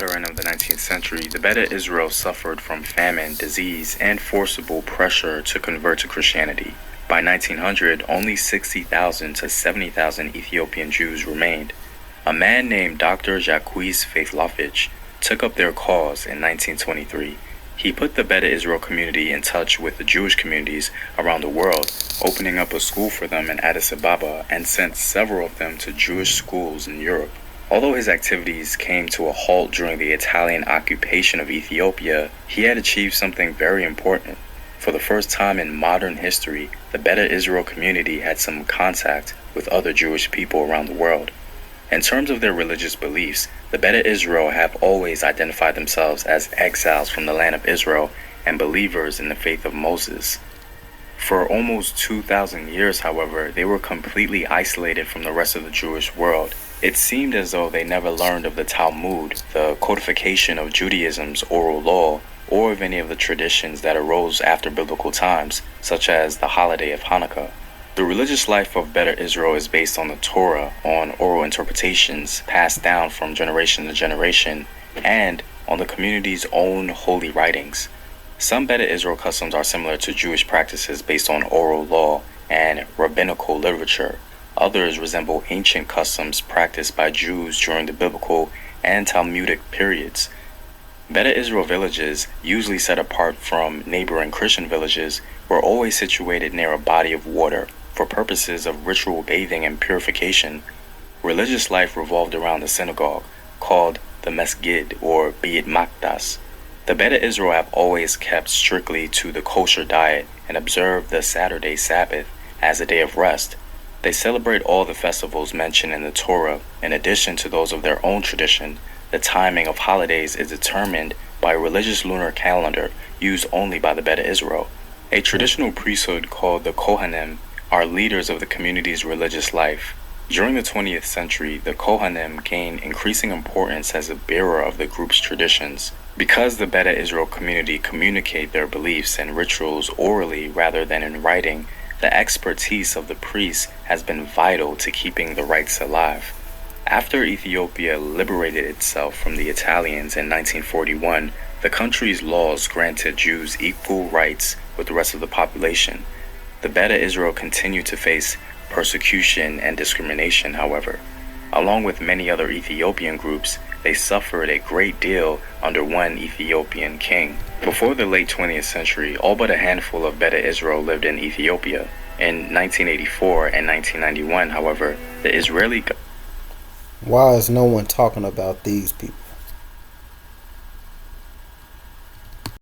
latter end of the 19th century, the Beta Israel suffered from famine, disease, and forcible pressure to convert to Christianity. By 1900, only 60,000 to 70,000 Ethiopian Jews remained. A man named Dr. Jacques Faithlovich took up their cause in 1923. He put the Beta Israel community in touch with the Jewish communities around the world, opening up a school for them in Addis Ababa and sent several of them to Jewish schools in Europe. Although his activities came to a halt during the Italian occupation of Ethiopia, he had achieved something very important. For the first time in modern history, the Beta Israel community had some contact with other Jewish people around the world. In terms of their religious beliefs, the Beta Israel have always identified themselves as exiles from the land of Israel and believers in the faith of Moses. For almost 2,000 years, however, they were completely isolated from the rest of the Jewish world. It seemed as though they never learned of the Talmud, the codification of Judaism's oral law, or of any of the traditions that arose after biblical times, such as the holiday of Hanukkah. The religious life of Beta Israel is based on the Torah, on oral interpretations passed down from generation to generation, and on the community's own holy writings. Some Beta Israel customs are similar to Jewish practices based on oral law and rabbinical literature. Others resemble ancient customs practiced by Jews during the biblical and Talmudic periods. Beta Israel villages, usually set apart from neighboring Christian villages, were always situated near a body of water for purposes of ritual bathing and purification. Religious life revolved around the synagogue, called the Mesgid or Beit Makdas. The Beta Israel have always kept strictly to the kosher diet and observed the Saturday Sabbath as a day of rest. They celebrate all the festivals mentioned in the Torah. In addition to those of their own tradition, the timing of holidays is determined by a religious lunar calendar used only by the Beta Israel. A traditional priesthood called the Kohanim are leaders of the community's religious life. During the 20th century, the Kohanim gained increasing importance as a bearer of the group's traditions. Because the Beta Israel community communicate their beliefs and rituals orally rather than in writing, the expertise of the priests has been vital to keeping the rites alive. After Ethiopia liberated itself from the Italians in 1941, the country's laws granted Jews equal rights with the rest of the population. The Beta Israel continued to face persecution and discrimination, however. Along with many other Ethiopian groups, they suffered a great deal under one Ethiopian king. Before the late 20th century, all but a handful of Beta Israel lived in Ethiopia. In 1984 and 1991, however, the Israeli Why is no one talking about these people?